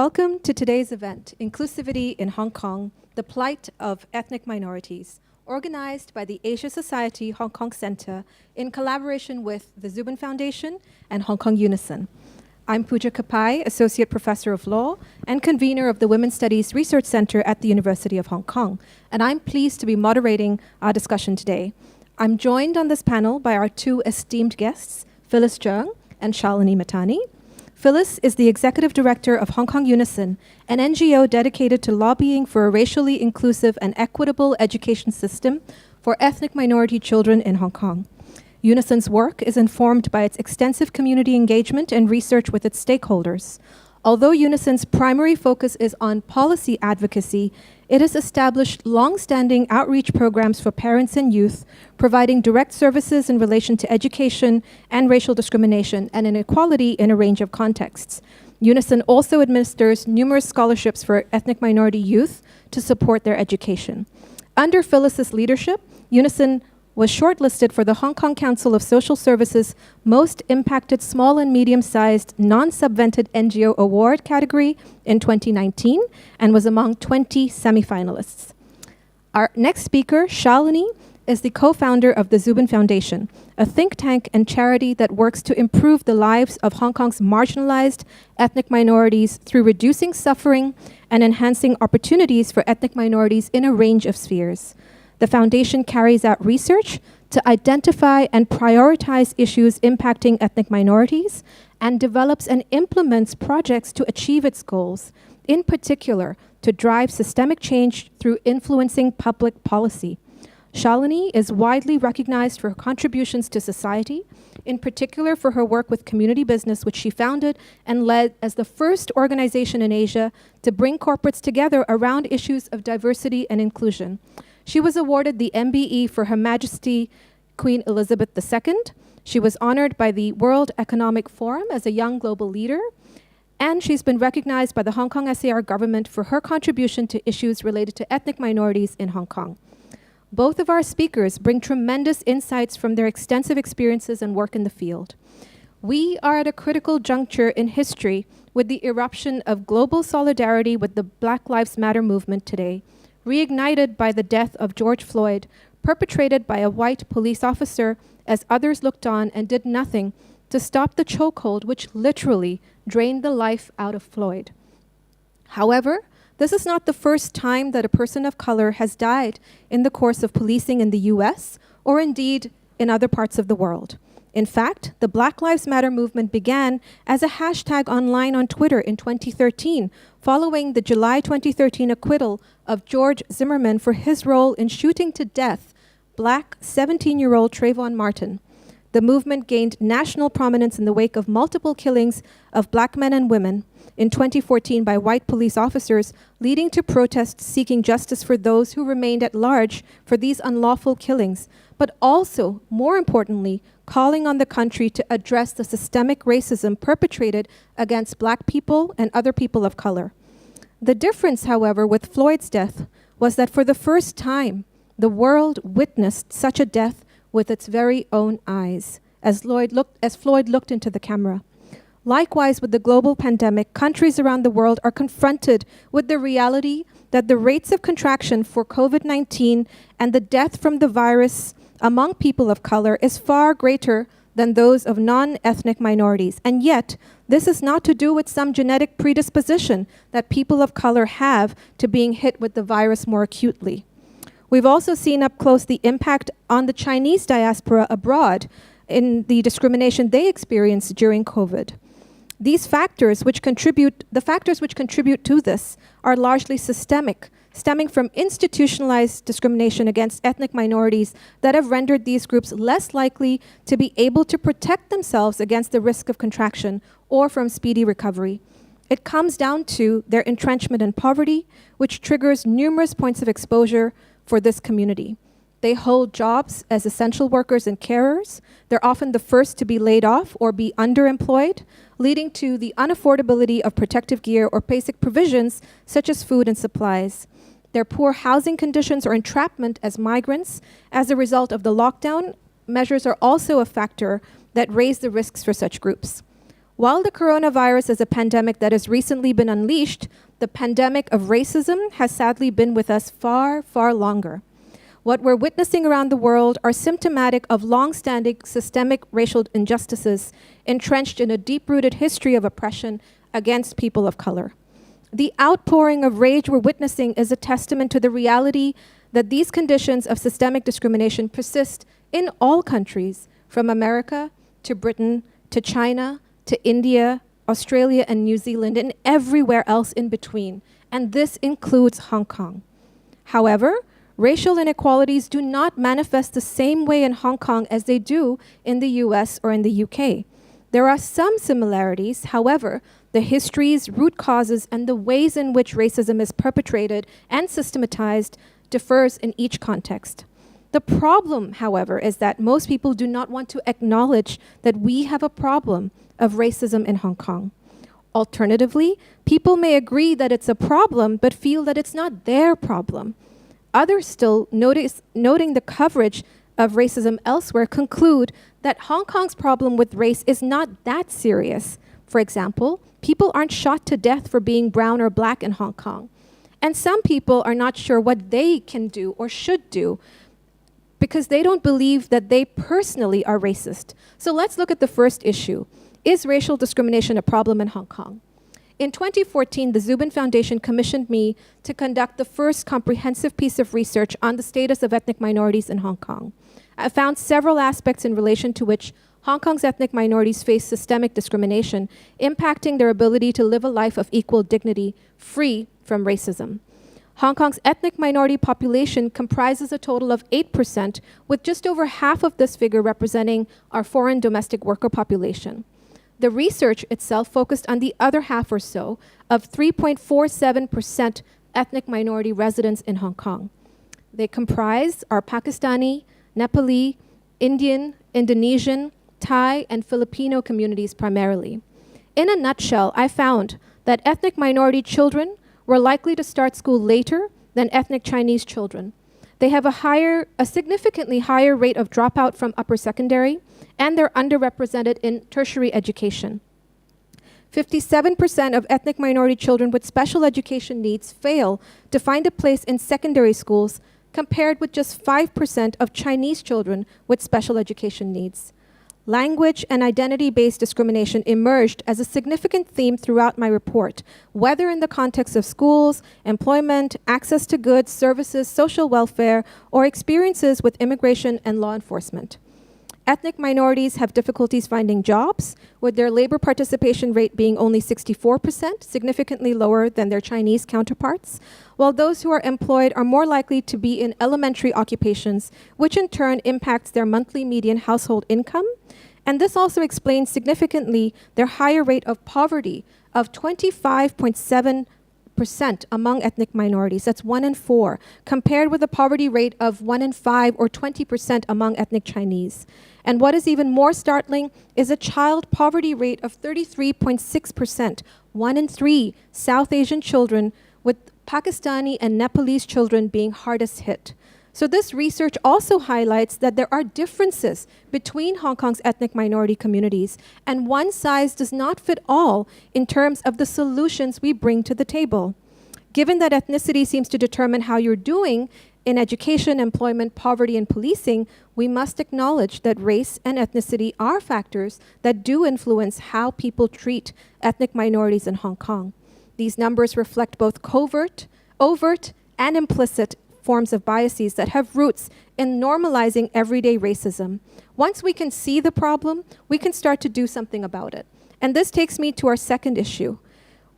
Welcome to today's event, Inclusivity in Hong Kong, the Plight of Ethnic Minorities, organized by the Asia Society Hong Kong Center in collaboration with the Zubin Foundation and Hong Kong Unison. I'm Pooja Kapai, Associate Professor of Law and convener of the Women's Studies Research Center at the University of Hong Kong, and I'm pleased to be moderating our discussion today. I'm joined on this panel by our two esteemed guests, Phyllis Cheung and Shalini Matani. Phyllis is the Executive Director of Hong Kong Unison, an NGO dedicated to lobbying for a racially inclusive and equitable education system for ethnic minority children in Hong Kong. Unison's work is informed by its extensive community engagement and research with its stakeholders. Although Unison's primary focus is on policy advocacy, it has established long-standing outreach programs for parents and youth, providing direct services in relation to education and racial discrimination and inequality in a range of contexts. Unison also administers numerous scholarships for ethnic minority youth to support their education. Under Phyllis's leadership, Unison was shortlisted for the Hong Kong Council of Social Services Most Impacted Small and Medium-Sized Non-Subvented NGO Award category in 2019 and was among 20 semifinalists. Our next speaker, Shalini, is the co-founder of the Zubin Foundation, a think tank and charity that works to improve the lives of Hong Kong's marginalized ethnic minorities through reducing suffering and enhancing opportunities for ethnic minorities in a range of spheres. The foundation carries out research to identify and prioritize issues impacting ethnic minorities and develops and implements projects to achieve its goals, in particular, to drive systemic change through influencing public policy. Shalini is widely recognized for her contributions to society, in particular for her work with community business, which she founded and led as the first organization in Asia to bring corporates together around issues of diversity and inclusion. She was awarded the MBE for Her Majesty Queen Elizabeth II. She was honored by the World Economic Forum as a young global leader, and she's been recognized by the Hong Kong SAR government for her contribution to issues related to ethnic minorities in Hong Kong. Both of our speakers bring tremendous insights from their extensive experiences and work in the field. We are at a critical juncture in history with the eruption of global solidarity with the Black Lives Matter movement today, reignited by the death of George Floyd, perpetrated by a white police officer as others looked on and did nothing to stop the chokehold which literally drained the life out of Floyd. However, this is not the first time that a person of color has died in the course of policing in the US or indeed in other parts of the world. In fact, the Black Lives Matter movement began as a hashtag online on Twitter in 2013, following the July 2013 acquittal of George Zimmerman for his role in shooting to death Black 17-year-old Trayvon Martin. The movement gained national prominence in the wake of multiple killings of Black men and women in 2014 by white police officers, leading to protests seeking justice for those who remained at large for these unlawful killings, but also, more importantly, calling on the country to address the systemic racism perpetrated against Black people and other people of color. The difference, however, with Floyd's death was that for the first time, the world witnessed such a death with its very own eyes, as Floyd looked into the camera. Likewise, with the global pandemic, countries around the world are confronted with the reality that the rates of contraction for COVID-19 and the death from the virus among people of color is far greater than those of non-ethnic minorities. And yet, this is not to do with some genetic predisposition that people of color have to being hit with the virus more acutely. We've also seen up close the impact on the Chinese diaspora abroad in the discrimination they experienced during COVID. The factors which contribute to this are largely systemic, stemming from institutionalized discrimination against ethnic minorities that have rendered these groups less likely to be able to protect themselves against the risk of contraction or from speedy recovery. It comes down to their entrenchment in poverty, which triggers numerous points of exposure for this community. They hold jobs as essential workers and carers. They're often the first to be laid off or be underemployed, leading to the unaffordability of protective gear or basic provisions such as food and supplies. Their poor housing conditions or entrapment as migrants as a result of the lockdown measures are also a factor that raise the risks for such groups. While the coronavirus is a pandemic that has recently been unleashed, the pandemic of racism has sadly been with us far, far longer. What we're witnessing around the world are symptomatic of long-standing systemic racial injustices entrenched in a deep-rooted history of oppression against people of color. The outpouring of rage we're witnessing is a testament to the reality that these conditions of systemic discrimination persist in all countries, from America to Britain to China to India, Australia, and New Zealand, and everywhere else in between. And this includes Hong Kong. However, racial inequalities do not manifest the same way in Hong Kong as they do in the US or in the UK. There are some similarities. However, the histories, root causes, and the ways in which racism is perpetrated and systematized differs in each context. The problem, however, is that most people do not want to acknowledge that we have a problem of racism in Hong Kong. Alternatively, people may agree that it's a problem, but feel that it's not their problem. Others still, noting the coverage of racism elsewhere, conclude that Hong Kong's problem with race is not that serious. For example, people aren't shot to death for being brown or black in Hong Kong. And some people are not sure what they can do or should do because they don't believe that they personally are racist. So let's look at the first issue. Is racial discrimination a problem in Hong Kong? In 2014, the Zubin Foundation commissioned me to conduct the first comprehensive piece of research on the status of ethnic minorities in Hong Kong. I found several aspects in relation to which Hong Kong's ethnic minorities face systemic discrimination, impacting their ability to live a life of equal dignity, free from racism. Hong Kong's ethnic minority population comprises a total of 8%, with just over half of this figure representing our foreign domestic worker population. The research itself focused on the other half or so of 3.47% ethnic minority residents in Hong Kong. They comprise our Pakistani, Nepali, Indian, Indonesian, Thai, and Filipino communities primarily. In a nutshell, I found that ethnic minority children were likely to start school later than ethnic Chinese children. They have a significantly higher rate of dropout from upper secondary, and they're underrepresented in tertiary education. 57% of ethnic minority children with special education needs fail to find a place in secondary schools, compared with just 5% of Chinese children with special education needs. Language and identity-based discrimination emerged as a significant theme throughout my report, whether in the context of schools, employment, access to goods, services, social welfare, or experiences with immigration and law enforcement. Ethnic minorities have difficulties finding jobs, with their labor participation rate being only 64%, significantly lower than their Chinese counterparts, while those who are employed are more likely to be in elementary occupations, which in turn impacts their monthly median household income. And this also explains significantly their higher rate of poverty of 25.7% among ethnic minorities. That's 1 in 4, compared with a poverty rate of 1 in 5 or 20% among ethnic Chinese. And what is even more startling is a child poverty rate of 33.6%, 1 in 3 South Asian children, with Pakistani and Nepalese children being hardest hit. So this research also highlights that there are differences between Hong Kong's ethnic minority communities, and one size does not fit all in terms of the solutions we bring to the table. Given that ethnicity seems to determine how you're doing in education, employment, poverty, and policing, we must acknowledge that race and ethnicity are factors that do influence how people treat ethnic minorities in Hong Kong. These numbers reflect both overt, and implicit forms of biases that have roots in normalizing everyday racism. Once we can see the problem, we can start to do something about it. And this takes me to our second issue.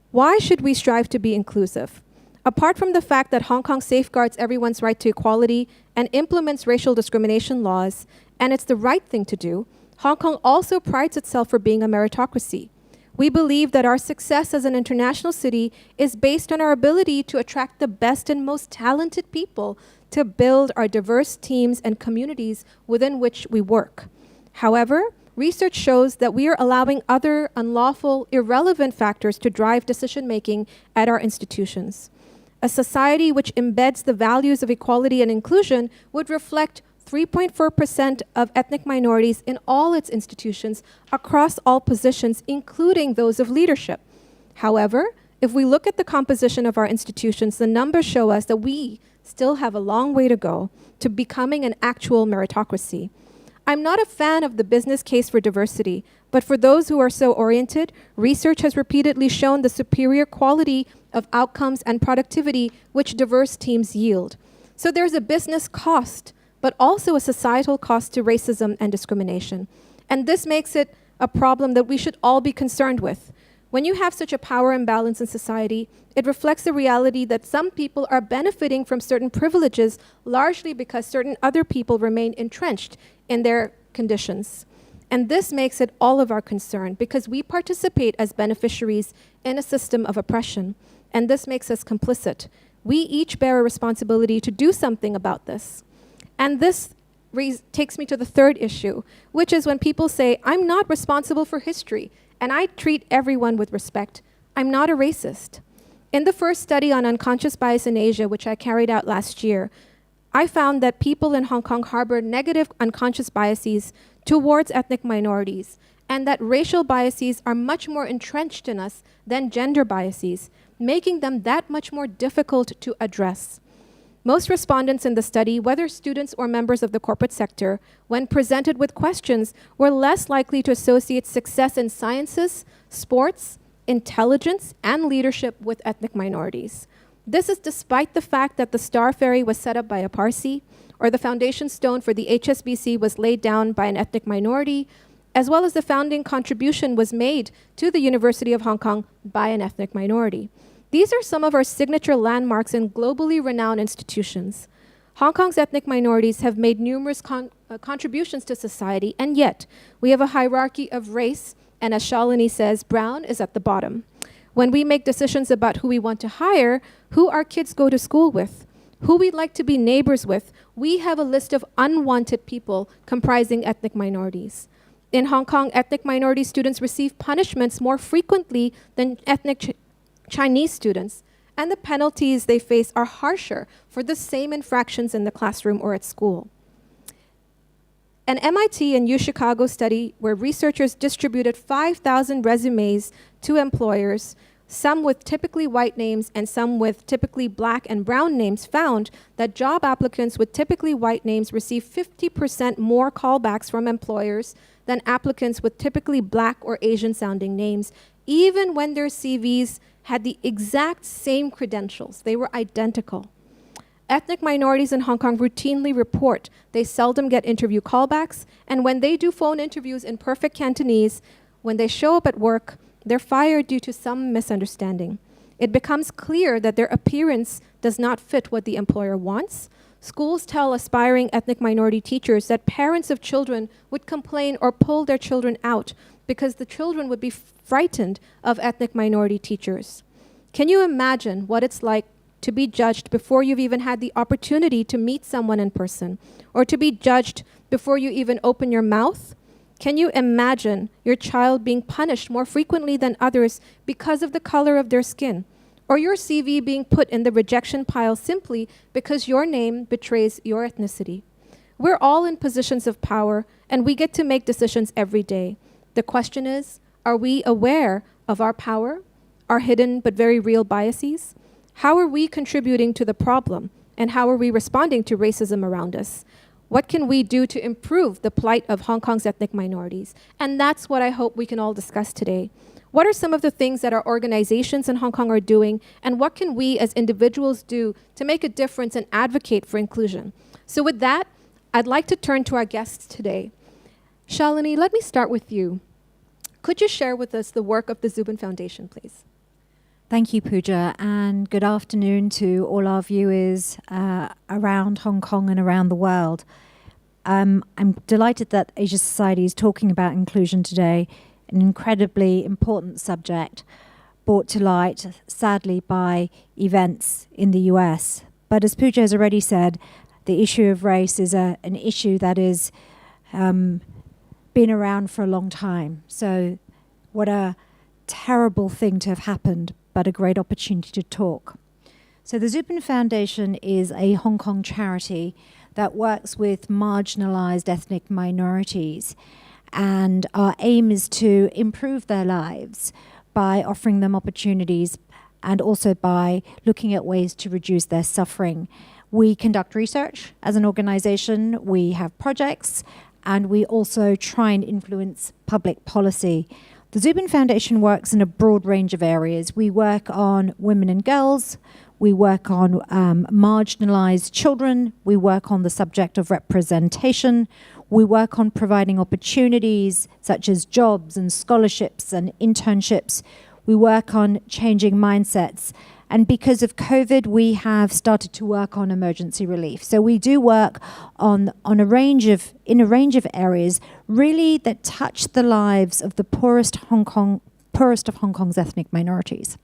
Why should we strive to be inclusive? Apart from the fact that Hong Kong safeguards everyone's right to equality and implements racial discrimination laws, and it's the right thing to do, Hong Kong also prides itself for being a meritocracy. We believe that our success as an international city is based on our ability to attract the best and most talented people to build our diverse teams and communities within which we work. However, research shows that we are allowing other unlawful, irrelevant factors to drive decision-making at our institutions. A society which embeds the values of equality and inclusion would reflect 3.4% of ethnic minorities in all its institutions across all positions, including those of leadership. However, if we look at the composition of our institutions, the numbers show us that we still have a long way to go to becoming an actual meritocracy. I'm not a fan of the business case for diversity, but for those who are so oriented, research has repeatedly shown the superior quality of outcomes and productivity which diverse teams yield. So there's a business cost, but also a societal cost to racism and discrimination. And this makes it a problem that we should all be concerned with. When you have such a power imbalance in society, it reflects the reality that some people are benefiting from certain privileges largely because certain other people remain entrenched in their conditions. And this makes it all of our concern because we participate as beneficiaries in a system of oppression, and this makes us complicit. We each bear a responsibility to do something about this. And this takes me to the third issue, which is when people say, I'm not responsible for history, and I treat everyone with respect. I'm not a racist. In the first study on unconscious bias in Asia, which I carried out last year, I found that people in Hong Kong harbor negative unconscious biases towards ethnic minorities, and that racial biases are much more entrenched in us than gender biases, making them that much more difficult to address. Most respondents in the study, whether students or members of the corporate sector, when presented with questions, were less likely to associate success in sciences, sports, intelligence, and leadership with ethnic minorities. This is despite the fact that the Star Ferry was set up by a Parsi, or the foundation stone for the HSBC was laid down by an ethnic minority, as well as the founding contribution was made to the University of Hong Kong by an ethnic minority. These are some of our signature landmarks in globally renowned institutions. Hong Kong's ethnic minorities have made numerous contributions to society, and yet we have a hierarchy of race, and as Shalini says, brown is at the bottom. When we make decisions about who we want to hire, who our kids go to school with, who we'd like to be neighbors with, we have a list of unwanted people comprising ethnic minorities. In Hong Kong, ethnic minority students receive punishments more frequently than ethnic Chinese students, and the penalties they face are harsher for the same infractions in the classroom or at school. An MIT and UChicago study where researchers distributed 5,000 resumes to employers, some with typically white names and some with typically black and brown names, found that job applicants with typically white names receive 50% more callbacks from employers than applicants with typically black or Asian-sounding names, even when their CVs had the exact same credentials. They were identical. Ethnic minorities in Hong Kong routinely report they seldom get interview callbacks, and when they do phone interviews in perfect Cantonese, when they show up at work, they're fired due to some misunderstanding. It becomes clear that their appearance does not fit what the employer wants. Schools tell aspiring ethnic minority teachers that parents of children would complain or pull their children out because the children would be frightened of ethnic minority teachers. Can you imagine what it's like to be judged before you've even had the opportunity to meet someone in person, or to be judged before you even open your mouth? Can you imagine your child being punished more frequently than others because of the color of their skin, or your CV being put in the rejection pile simply because your name betrays your ethnicity? We're all in positions of power, and we get to make decisions every day. The question is, are we aware of our power, our hidden but very real biases? How are we contributing to the problem, and how are we responding to racism around us? What can we do to improve the plight of Hong Kong's ethnic minorities? And that's what I hope we can all discuss today. What are some of the things that our organizations in Hong Kong are doing, and what can we as individuals do to make a difference and advocate for inclusion? So with that, I'd like to turn to our guests today. Shalini, let me start with you. Could you share with us the work of the Zubin Foundation, please? Thank you, Pooja, and good afternoon to all our viewers around Hong Kong and around the world. I'm delighted that Asia Society is talking about inclusion today, an incredibly important subject brought to light, sadly, by events in the US. But as Pooja has already said, the issue of race is an issue that is been around for a long time. So what a terrible thing to have happened, but a great opportunity to talk. So the Zubin Foundation is a Hong Kong charity that works with marginalized ethnic minorities. And our aim is to improve their lives by offering them opportunities and also by looking at ways to reduce their suffering. We conduct research as an organization, we have projects, and we also try and influence public policy. The Zubin Foundation works in a broad range of areas. We work on women and girls, we work on marginalized children, we work on the subject of representation, we work on providing opportunities such as jobs and scholarships and internships. We work on changing mindsets. And because of COVID, we have started to work on emergency relief. So we do work in a range of areas, really that touch the lives of the poorest of Hong Kong's ethnic minorities.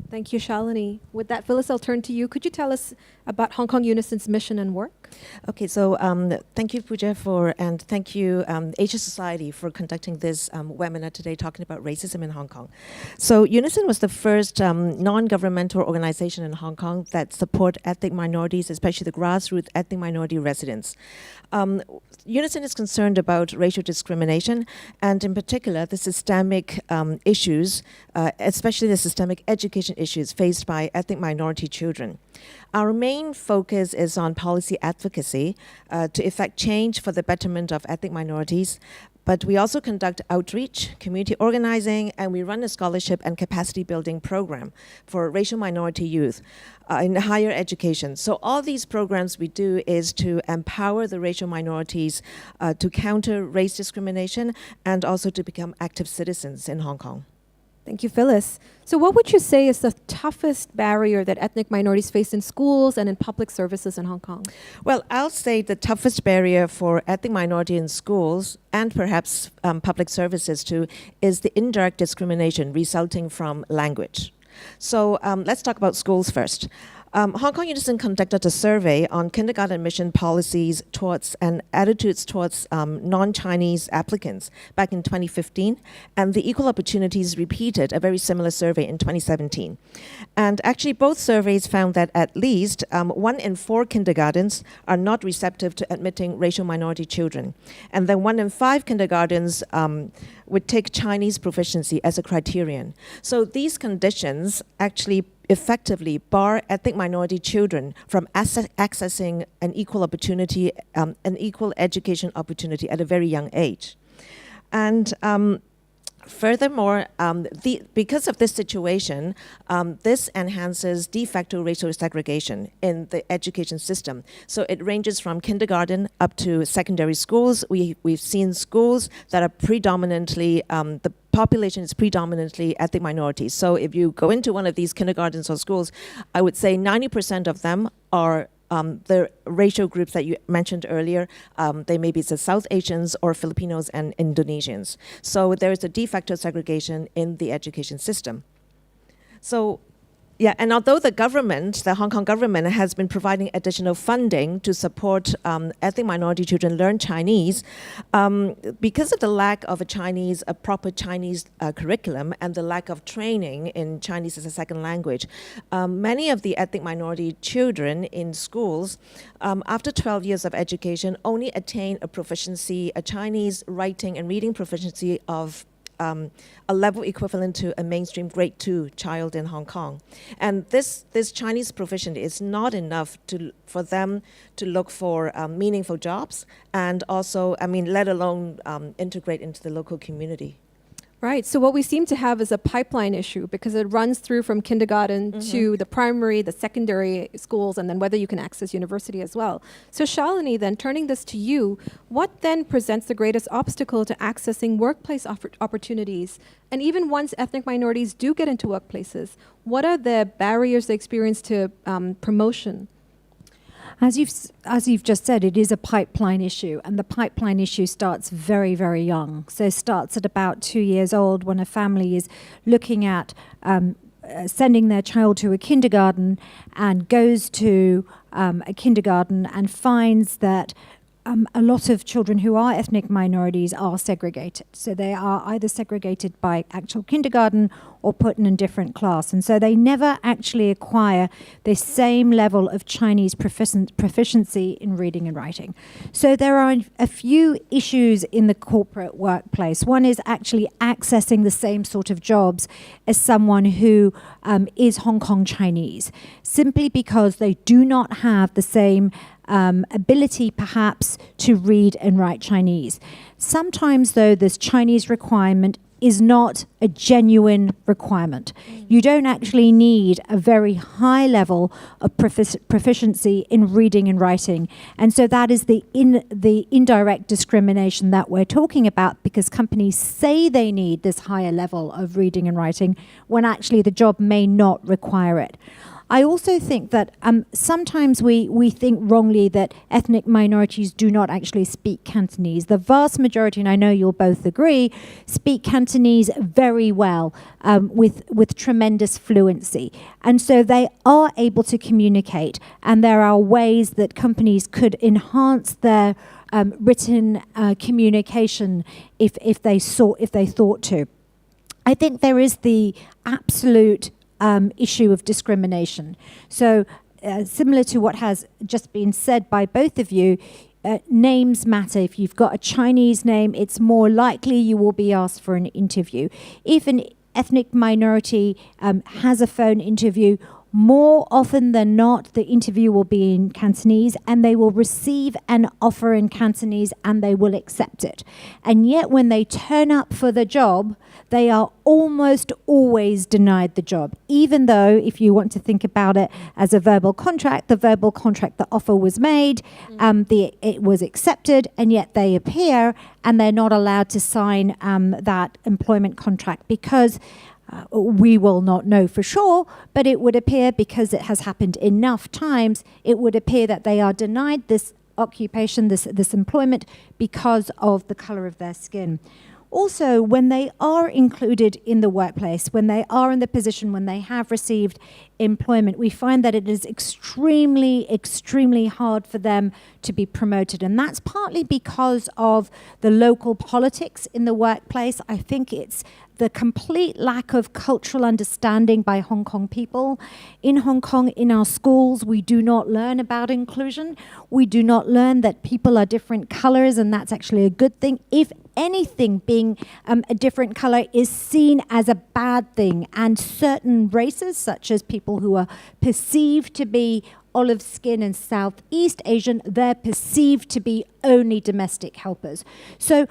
Thank you, Shalini. With that, Phyllis, I'll turn to you. Could you tell us about Hong Kong Unison's mission and work? Okay, so thank you, Pooja, and thank you, Asia Society, for conducting this webinar today talking about racism in Hong Kong. So Unison was the first non-governmental organization in Hong Kong that support ethnic minorities, especially the grassroots ethnic minority residents. Unison is concerned about racial discrimination, and in particular, the systemic issues, especially the systemic education issues faced by ethnic minority children. Our main focus is on policy advocacy to effect change for the betterment of ethnic minorities, but we also conduct outreach, community organizing, and we run a scholarship and capacity building program for racial minority youth in higher education. So all these programs we do is to empower the racial minorities to counter race discrimination and also to become active citizens in Hong Kong. Thank you, Phyllis. So what would you say is the toughest barrier that ethnic minorities face in schools and in public services in Hong Kong? Well, I'll say the toughest barrier for ethnic minority in schools and perhaps public services too is the indirect discrimination resulting from language. So let's talk about schools first. Hong Kong Unison conducted a survey on kindergarten admission policies towards and attitudes towards non-Chinese applicants back in 2015, and the Equal Opportunities repeated a very similar survey in 2017. And actually both surveys found that at least 1 in 4 kindergartens are not receptive to admitting racial minority children. And then 1 in 5 kindergartens would take Chinese proficiency as a criterion. So these conditions actually effectively bar ethnic minority children from accessing an equal opportunity, an equal education opportunity at a very young age. And furthermore, because of this situation, this enhances de facto racial segregation in the education system. So it ranges from kindergarten up to secondary schools. We've seen schools that are predominantly, the population is predominantly ethnic minorities. So if you go into one of these kindergartens or schools, I would say 90% of them are the racial groups that you mentioned earlier. They may be the South Asians or Filipinos and Indonesians. So there is a de facto segregation in the education system. So, yeah, and although the Hong Kong government has been providing additional funding to support ethnic minority children learn Chinese, because of the lack of a proper Chinese curriculum and the lack of training in Chinese as a second language, many of the ethnic minority children in schools, after 12 years of education, only attain a Chinese writing and reading proficiency of a level equivalent to a mainstream grade 2 child in Hong Kong. And this Chinese proficiency is not enough for them to look for meaningful jobs and also, let alone integrate into the local community. Right. So what we seem to have is a pipeline issue because it runs through from kindergarten to the primary, the secondary schools, and then whether you can access university as well. So Shalini, then turning this to you, what then presents the greatest obstacle to accessing workplace opportunities? And even once ethnic minorities do get into workplaces, what are the barriers they experience to promotion? As you've just said, it is a pipeline issue, and the pipeline issue starts very, very young. So it starts at about 2 years old when a family is looking at sending their child to a kindergarten and goes to a kindergarten and finds that a lot of children who are ethnic minorities are segregated. So they are either segregated by actual kindergarten or put in a different class. And so they never actually acquire the same level of Chinese proficiency in reading and writing. So there are a few issues in the corporate workplace. One is actually accessing the same sort of jobs as someone who is Hong Kong Chinese, simply because they do not have the same ability perhaps to read and write Chinese. Sometimes though, this Chinese requirement is not a genuine requirement. You don't actually need a very high level of proficiency in reading and writing. And so that is the indirect discrimination that we're talking about, because companies say they need this higher level of reading and writing when actually the job may not require it. I also think that sometimes we think wrongly that ethnic minorities do not actually speak Cantonese. The vast majority, and I know you'll both agree, speak Cantonese very well with tremendous fluency. And so they are able to communicate, and there are ways that companies could enhance their written communication if they thought to. I think there is the absolute issue of discrimination. So similar to what has just been said by both of you, names matter. If you've got a Chinese name, it's more likely you will be asked for an interview. If an ethnic minority has a phone interview, more often than not, the interview will be in Cantonese, and they will receive an offer in Cantonese and they will accept it. And yet when they turn up for the job, they are almost always denied the job, even though, if you want to think about it as a verbal contract, the offer was made, it was accepted, and yet they appear and they're not allowed to sign that employment contract because we will not know for sure, but it would appear, because it has happened enough times, it would appear that they are denied this occupation, this employment, because of the color of their skin. Also, when they are included in the workplace, when they are in the position, when they have received employment, we find that it is extremely, extremely hard for them to be promoted. And that's partly because of the local politics in the workplace. I think it's the complete lack of cultural understanding by Hong Kong people. In Hong Kong, in our schools, we do not learn about inclusion. We do not learn that people are different colors, and that's actually a good thing. If anything, being a different color is seen as a bad thing, and certain races, such as people who are perceived to be olive skin and Southeast Asian, they're perceived to be only domestic helpers. So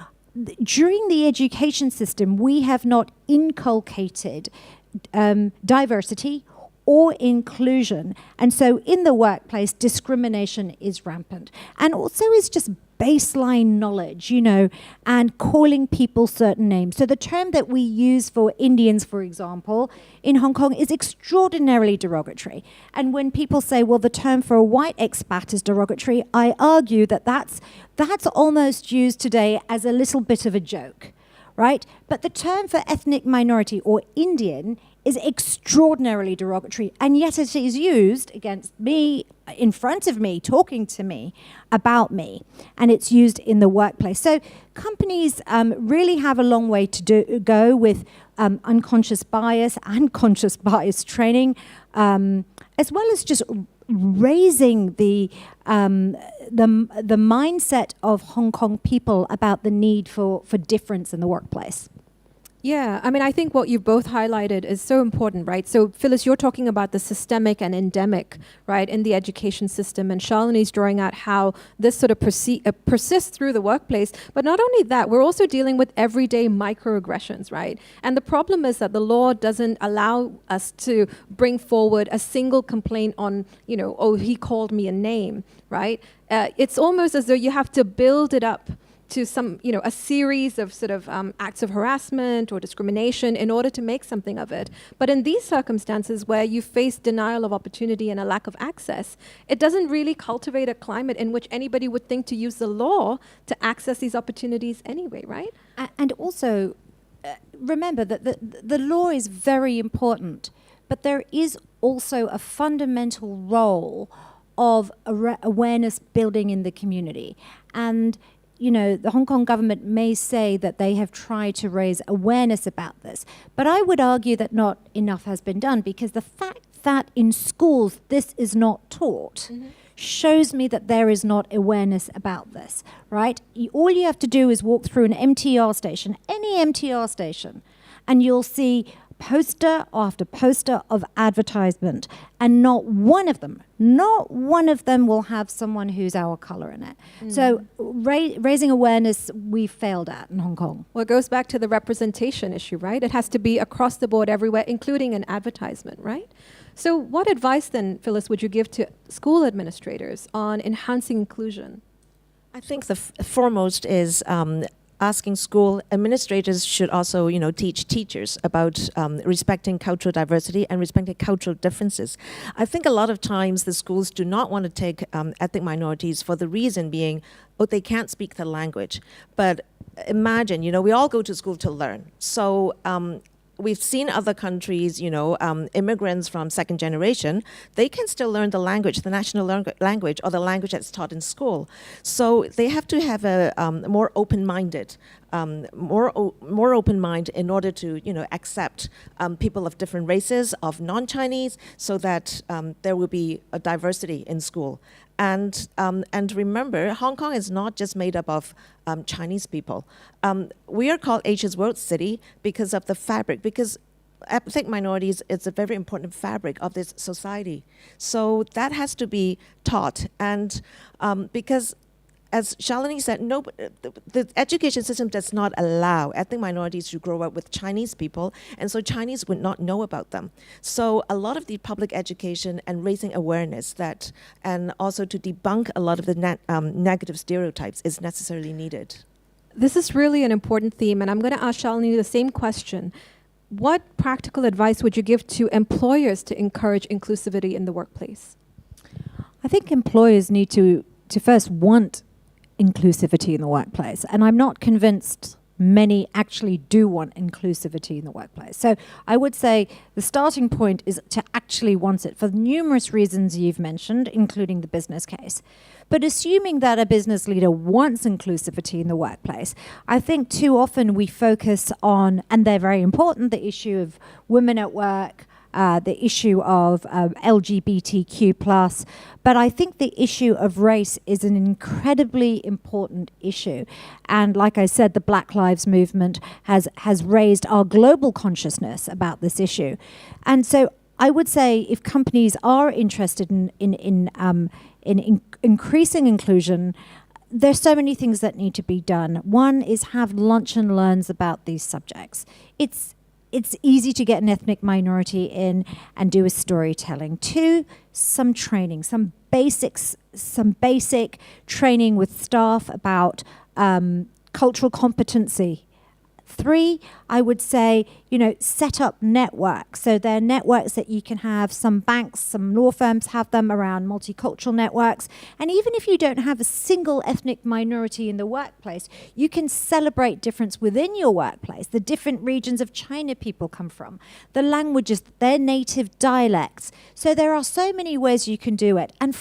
during the education system, we have not inculcated diversity or inclusion. And so in the workplace, discrimination is rampant. And also is just baseline knowledge, and calling people certain names. So the term that we use for Indians, for example, in Hong Kong is extraordinarily derogatory. And when people say, well, the term for a white expat is derogatory, I argue that that's almost used today as a little bit of a joke, right? But the term for ethnic minority or Indian is extraordinarily derogatory, and yet it is used against me, in front of me, talking to me about me, and it's used in the workplace. So companies really have a long way to go with unconscious bias and conscious bias training, as well as just raising the mindset of Hong Kong people about the need for difference in the workplace. Yeah, I mean, I think what you've both highlighted is so important, right? So, Phyllis, you're talking about the systemic and endemic, right, in the education system, and Shalini's drawing out how this sort of persists through the workplace. But not only that, we're also dealing with everyday microaggressions, right? And the problem is that the law doesn't allow us to bring forward a single complaint on, oh, he called me a name, right? It's almost as though you have to build it up to some, a series of sort of acts of harassment or discrimination in order to make something of it. But in these circumstances where you face denial of opportunity and a lack of access, it doesn't really cultivate a climate in which anybody would think to use the law to access these opportunities anyway, right? And also, remember that the law is very important, but there is also a fundamental role of awareness building in the community. And the Hong Kong government may say that they have tried to raise awareness about this, but I would argue that not enough has been done, because the fact that in schools this is not taught shows me that there is not awareness about this, right? All you have to do is walk through an MTR station, any MTR station, and you'll see poster after poster of advertisement, and not one of them will have someone who's our color in it. So raising awareness, we failed at in Hong Kong. Well, it goes back to the representation issue, right? It has to be across the board everywhere, including an advertisement, right? So what advice then, Phyllis, would you give to school administrators on enhancing inclusion? I think the foremost is asking school administrators should also, teach teachers about respecting cultural diversity and respecting cultural differences. I think a lot of times the schools do not want to take ethnic minorities for the reason being, they can't speak the language. But imagine, we all go to school to learn. So we've seen other countries, immigrants from second generation, they can still learn the language, the national language, or the language that's taught in school. So they have to have a more open-minded, more open mind in order to, accept people of different races, of non-Chinese, so that there will be a diversity in school. And remember, Hong Kong is not just made up of Chinese people. We are called Asia's World City because of the fabric, because ethnic minorities is a very important fabric of this society. So that has to be taught. And because, as Shalini said, the education system does not allow ethnic minorities to grow up with Chinese people, and so Chinese would not know about them. So a lot of the public education and raising awareness and also to debunk a lot of the negative stereotypes is necessarily needed. This is really an important theme, and I'm going to ask Shalini the same question. What practical advice would you give to employers to encourage inclusivity in the workplace? I think employers need to first want inclusivity in the workplace. And I'm not convinced many actually do want inclusivity in the workplace. So I would say the starting point is to actually want it for numerous reasons you've mentioned, including the business case. But assuming that a business leader wants inclusivity in the workplace, I think too often we focus on, and they're very important, the issue of women at work, the issue of LGBTQ+, but I think the issue of race is an incredibly important issue. And like I said, the Black Lives Movement has raised our global consciousness about this issue. And so I would say if companies are interested in increasing inclusion, there's so many things that need to be done. One is have lunch and learns about these subjects. It's easy to get an ethnic minority in and do a storytelling. Two, some training, some basic training with staff about cultural competency. Three, I would say, set up networks. So there are networks that you can have. Some banks, some law firms have them around multicultural networks. And even if you don't have a single ethnic minority in the workplace, you can celebrate difference within your workplace, the different regions of China people come from, the languages, their native dialects. So there are so many ways you can do it. And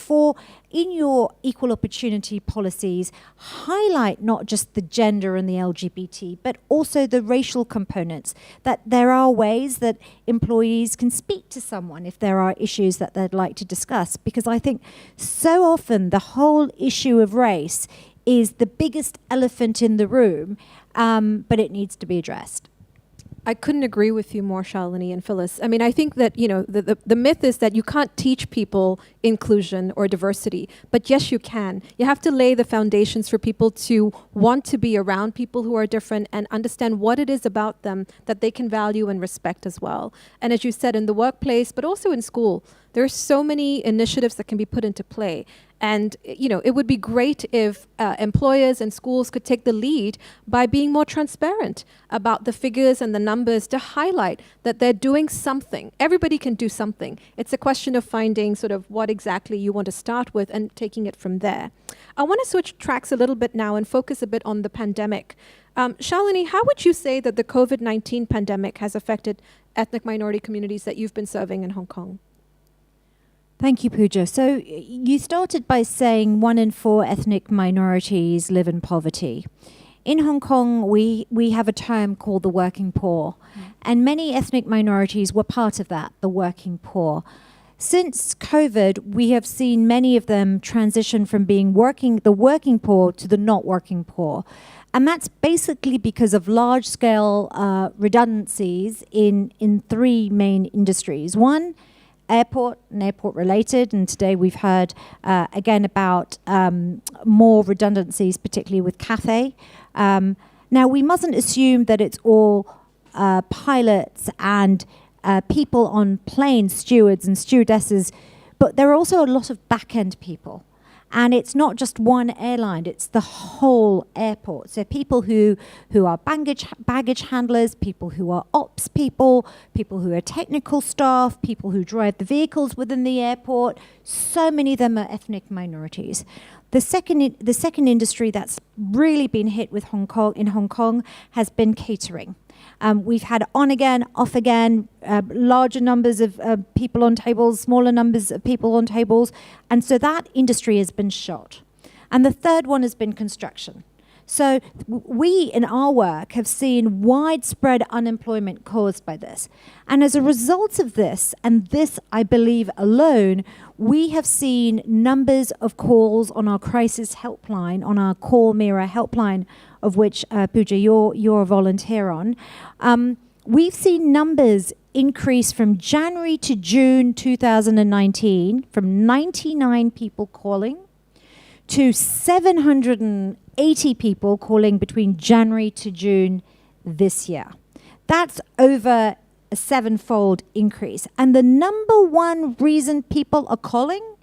in your equal opportunity policies, highlight not just the gender and the LGBT, but also the racial components, that there are ways that employees can speak to someone if there are issues that they'd like to discuss. Because I think so often the whole issue of race is the biggest elephant in the room, but it needs to be addressed. I couldn't agree with you more, Shalini and Phyllis. I mean, I think that, the myth is that you can't teach people inclusion or diversity, but yes, you can. You have to lay the foundations for people to want to be around people who are different and understand what it is about them that they can value and respect as well. And as you said, in the workplace, but also in school, there are so many initiatives that can be put into play. And, it would be great if employers and schools could take the lead by being more transparent about the figures and the numbers to highlight that they're doing something. Everybody can do something. It's a question of finding sort of what exactly you want to start with and taking it from there. I want to switch tracks a little bit now and focus a bit on the pandemic. Shalini, how would you say that the COVID-19 pandemic has affected ethnic minority communities that you've been serving in Hong Kong? Thank you, Pooja. So you started by saying 1 in 4 ethnic minorities live in poverty. In Hong Kong, we have a term called the working poor, and many ethnic minorities were part of that, the working poor. Since COVID, we have seen many of them transition from being the working poor to the not working poor. And that's basically because of large-scale redundancies in 3 main industries. One, airport and airport related, and today we've heard again about more redundancies, particularly with Cathay. Now, we mustn't assume that it's all pilots and people on planes, stewards and stewardesses, but there are also a lot of back-end people. And it's not just one airline, it's the whole airport. So people who are baggage handlers, people who are ops people who are technical staff, people who drive the vehicles within the airport, so many of them are ethnic minorities. The second industry that's really been hit with Hong Kong has been catering. We've had on again, off again, larger numbers of people on tables, smaller numbers of people on tables. And so that industry has been shot. And the third one has been construction. So we, in our work, have seen widespread unemployment caused by this. And as a result of this, and this, I believe, alone, we have seen numbers of calls on our crisis helpline, on our Call Mirror helpline, of which, Pooja, you're a volunteer on. We've seen numbers increase from January to June 2019, from 99 people calling to 780 people calling between January to June this year. That's over a 7-fold increase. And the number one reason people are calling?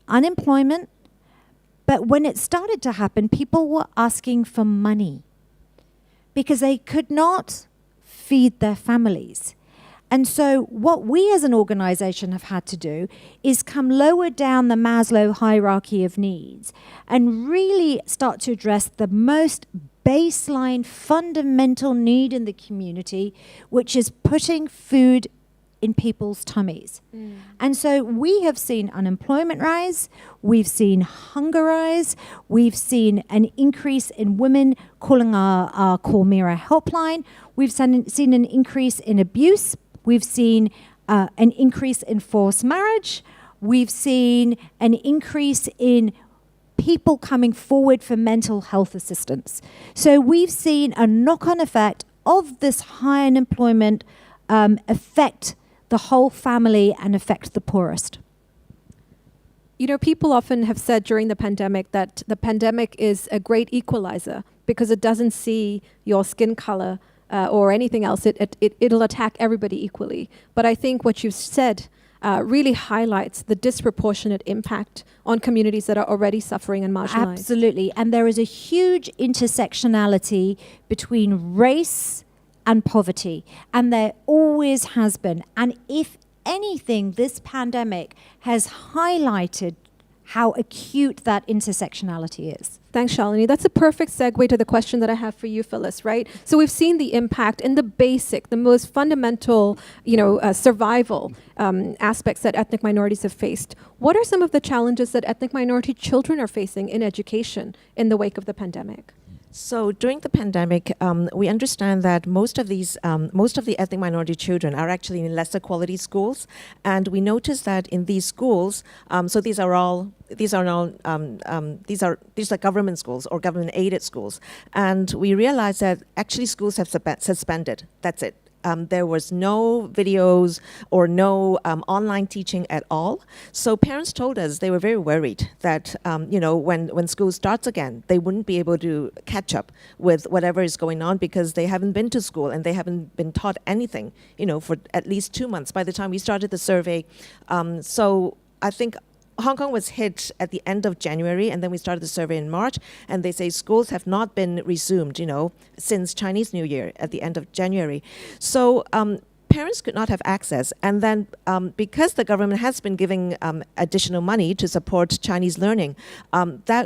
Unemployment. But when it started to happen, people were asking for money because they could not feed their families. And so what we as an organization have had to do is come lower down the Maslow hierarchy of needs and really start to address the most baseline fundamental need in the community, which is putting food in people's tummies. And so we have seen unemployment rise, we've seen hunger rise, we've seen an increase in women calling our Call Mirror helpline, we've seen an increase in abuse, we've seen an increase in forced marriage, we've seen an increase in people coming forward for mental health assistance. So we've seen a knock-on effect of this high unemployment affect the whole family and affect the poorest. You know, people often have said during the pandemic that the pandemic is a great equalizer because it doesn't see your skin color or anything else. It'll attack everybody equally. But I think what you've said really highlights the disproportionate impact on communities that are already suffering and marginalized. Absolutely. And there is a huge intersectionality between race and poverty. And there always has been. And if anything, this pandemic has highlighted how acute that intersectionality is. Thanks, Shalini. That's a perfect segue to the question that I have for you, Phyllis, right? So we've seen the impact in the basic, the most fundamental, survival aspects that ethnic minorities have faced. What are some of the challenges that ethnic minority children are facing in education in the wake of the pandemic? So during the pandemic, we understand that most of the ethnic minority children are actually in lesser quality schools, and we noticed that in these schools, so these are government schools or government aided schools, and we realized that actually schools have suspended. That's it. There was no videos or no online teaching at all. So parents told us they were very worried that, when school starts again, they wouldn't be able to catch up with whatever is going on because they haven't been to school and they haven't been taught anything, for at least 2 months by the time we started the survey. So I think Hong Kong was hit at the end of January, and then we started the survey in March, and they say schools have not been resumed, since Chinese New Year at the end of January. So parents could not have access. And then because the government has been giving additional money to support Chinese learning,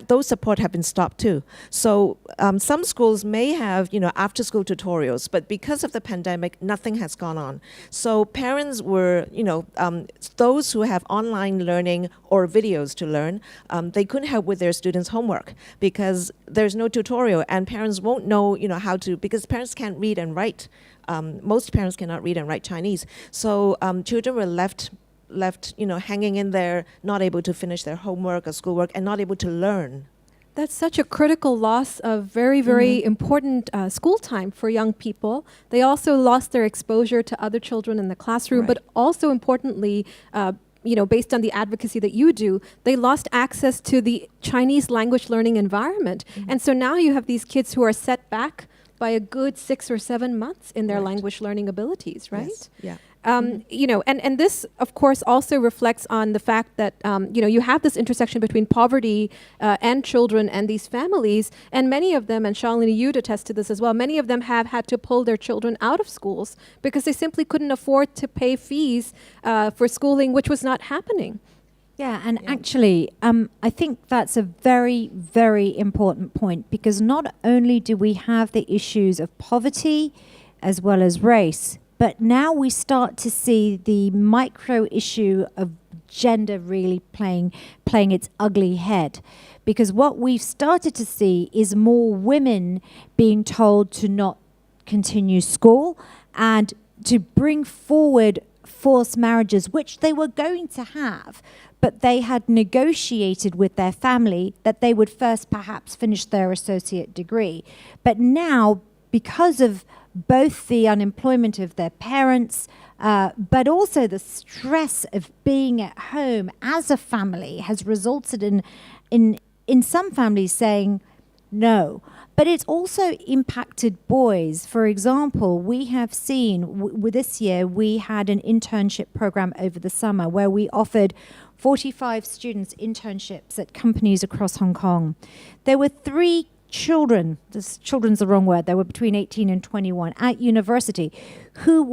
those support have been stopped too. So some schools may have, after-school tutorials, but because of the pandemic, nothing has gone on. So parents were, those who have online learning or videos to learn, they couldn't help with their students' homework because there's no tutorial, and parents won't know, how to, because parents can't read and write. Most parents cannot read and write Chinese. So children were left, hanging in there, not able to finish their homework or schoolwork, and not able to learn. That's such a critical loss of very, very important school time for young people. They also lost their exposure to other children in the classroom, Right. but also importantly, based on the advocacy that you do, they lost access to the Chinese language learning environment. And so now you have these kids who are set back by a good 6 or 7 months in their Right. language learning abilities, right? Yes. Yeah. And this, of course, also reflects on the fact that, you have this intersection between poverty and children and these families. And many of them, and Shalini, you'd attest to this as well, many of them have had to pull their children out of schools because they simply couldn't afford to pay fees for schooling, which was not happening. Yeah, and actually, I think that's a very, very important point, because not only do we have the issues of poverty as well as race, but now we start to see the micro issue of gender really playing its ugly head. Because what we've started to see is more women being told to not continue school and to bring forward forced marriages, which they were going to have, but they had negotiated with their family that they would first perhaps finish their associate degree. But now, because of both the unemployment of their parents, but also the stress of being at home as a family, has resulted in some families saying no. But it's also impacted boys. For example, we have seen with this year, we had an internship program over the summer where we offered 45 students internships at companies across Hong Kong. There were 3 children, children's the wrong word, they were between 18 and 21 at university who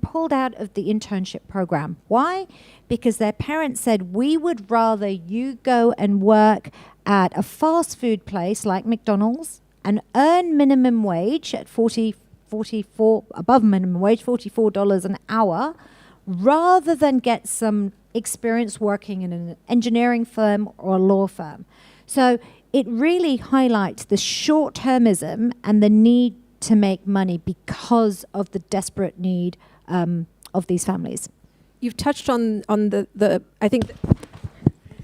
pulled out of the internship program. Why? Because their parents said, we would rather you go and work at a fast food place like McDonald's and earn minimum wage at above minimum wage, $44 an hour, rather than get some experience working in an engineering firm or a law firm. So it really highlights the short-termism and the need to make money because of the desperate need of these families. You've touched on the I think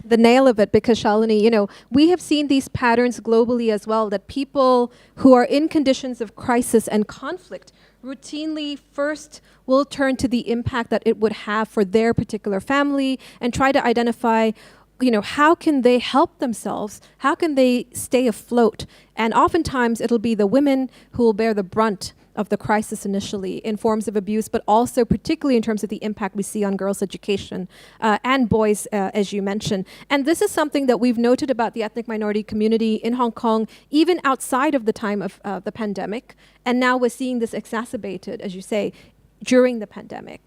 the nail of it, because Shalini, we have seen these patterns globally as well, that people who are in conditions of crisis and conflict routinely first will turn to the impact that it would have for their particular family and try to identify, how can they help themselves? How can they stay afloat? And oftentimes it'll be the women who will bear the brunt of the crisis initially in forms of abuse, but also particularly in terms of the impact we see on girls' education and boys, as you mentioned. And this is something that we've noted about the ethnic minority community in Hong Kong, even outside of the time of the pandemic. And now we're seeing this exacerbated, as you say, during the pandemic.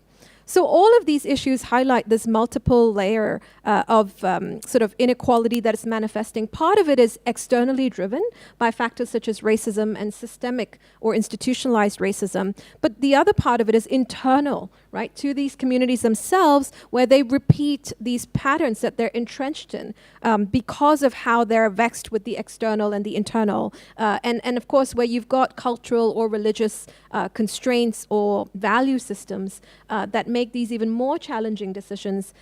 So all of these issues highlight this multiple layer of sort of inequality that is manifesting. Part of it is externally driven by factors such as racism and systemic or institutionalized racism. But the other part of it is internal, right, to these communities themselves, where they repeat these patterns that they're entrenched in because of how they're vexed with the external and the internal. And of course, where you've got cultural or religious constraints or value systems that make these even more challenging decisions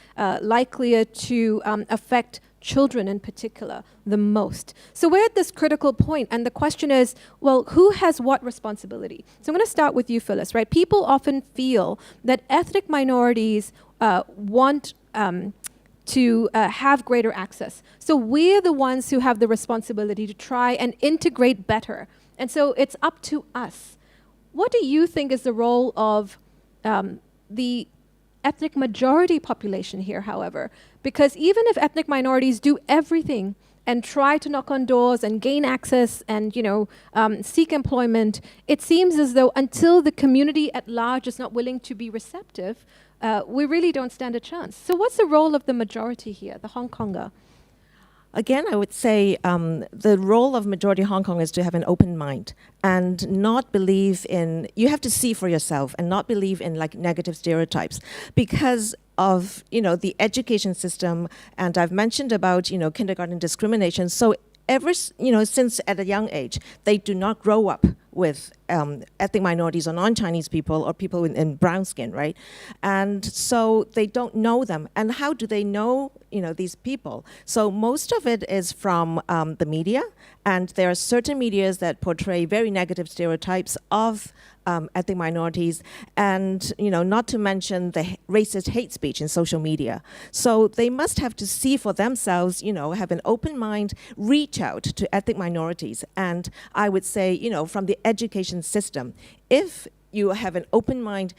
likelier to affect children in particular the most. So we're at this critical point, and the question is, well, who has what responsibility? So I'm going to start with you, Phyllis, right? People often feel that ethnic minorities want to have greater access. So we're the ones who have the responsibility to try and integrate better. And so it's up to us. What do you think is the role of the ethnic majority population here, however? Because even if ethnic minorities do everything and try to knock on doors and gain access and, seek employment, it seems as though until the community at large is not willing to be receptive, we really don't stand a chance. So what's the role of the majority here, the Hong Konger? Again, I would say the role of majority Hong Kong is to have an open mind and not believe in, you have to see for yourself and not believe in like negative stereotypes because of, the education system. And I've mentioned about, kindergarten discrimination. So since at a young age, they do not grow up with ethnic minorities or non-Chinese people or people in brown skin, right? And so they don't know them. And how do they know, these people? So most of it is from the media, and there are certain medias that portray very negative stereotypes of ethnic minorities, and not to mention the racist hate speech in social media. So they must have to see for themselves, have an open mind, reach out to ethnic minorities. And I would say, from the education system, if you have an open mind,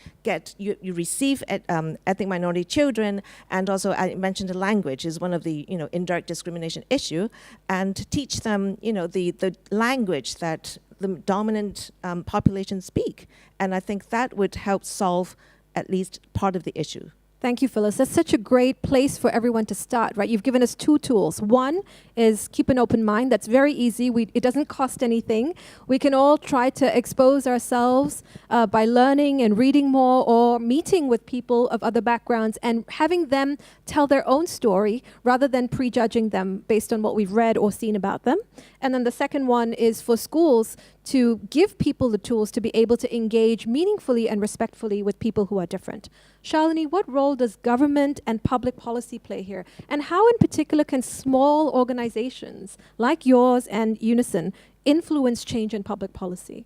you receive ethnic minority children, and also I mentioned the language is one of the indirect discrimination issue, and teach them the language that the dominant population speak, and I think that would help solve at least part of the issue. Thank you, Phyllis. That's such a great place for everyone to start, right? You've given us two tools. One is keep an open mind. That's very easy. It doesn't cost anything. We can all try to expose ourselves by learning and reading more or meeting with people of other backgrounds and having them tell their own story rather than prejudging them based on what we've read or seen about them. And then the second one is for schools to give people the tools to be able to engage meaningfully and respectfully with people who are different. Shalini, what role does government and public policy play here? And how in particular can small organizations like yours and Unison influence change in public policy?